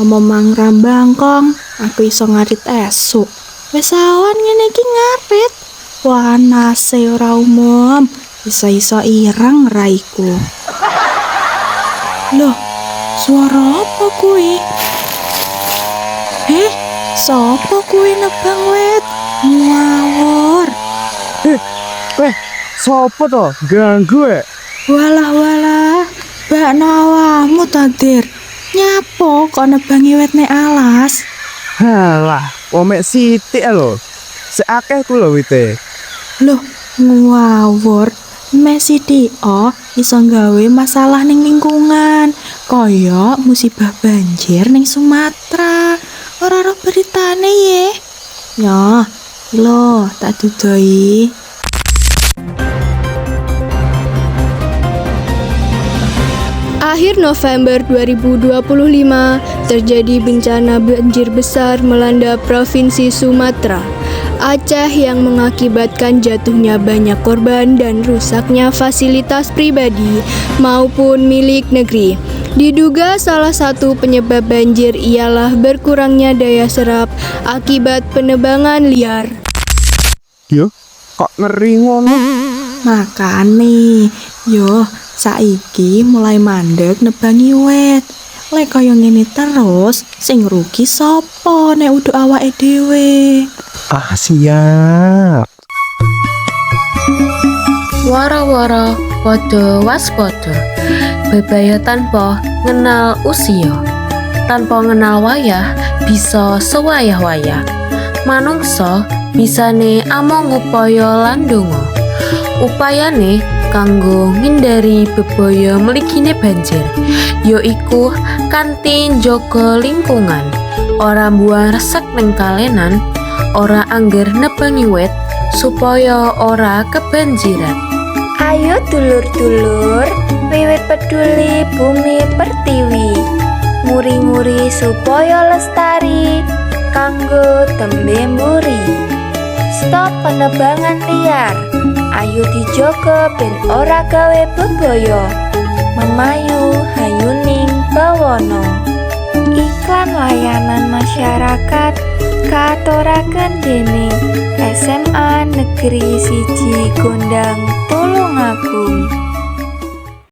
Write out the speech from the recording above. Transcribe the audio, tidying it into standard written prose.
Momang rambangkong, aku iso ngarit esuk. Wis awan ngene iki ngarit. Panase ora umum. Iso-iso ireng raiku. Loh, suara apa kuwi? Sopo kuwi nebang wit? Ngawur. Weh, sopo to? Ganggu Walah, bak nawamu tadir. Nyapo kok nebangi wit nek alas? Halah, omek sithik lho. Seakeh ku lho wite. Loh, ngawur. Mesi dio iso gawe masalah ning lingkungan. Kaya musibah banjir ning Sumatera. Ora ora beritane ye. Ya, lho tak dudoi. Akhir November 2025, terjadi bencana banjir besar melanda Provinsi Sumatera, Aceh yang mengakibatkan jatuhnya banyak korban dan rusaknya fasilitas pribadi maupun milik negeri. Diduga salah satu penyebab banjir ialah berkurangnya daya serap akibat penebangan liar. Yo, kok ngeri ngono? Makane, yo saiki mulai mandek nebangi wit. Lek kaya ngene terus, sing rugi sapa nek uduk awake dhewe? Ah, siap. Wara-wara padha waspada. Bebaya tanpa ngenal usia, tanpa ngenal wayah bisa sewayah-wayah. Manungsa bisane among upaya lan ndonga. Upayane kanggo ngindari bebaya mligine banjir, yaiku kanthi njaga lingkungan, ora mbuang resek ning kalenan, ora angger nebangi wit supaya ora kebanjiran. Ayo dulur-dulur, wiwit peduli bumi pertiwi, muri-muri supaya lestari, kanggo tembe mburi. Stop penebangan liar, ayo dijogo ben ora gawe bebaya, memayu hayuning bawana. Iklan layanan masyarakat katuraken dening SMA Negeri 1 Gondang Tulungagung.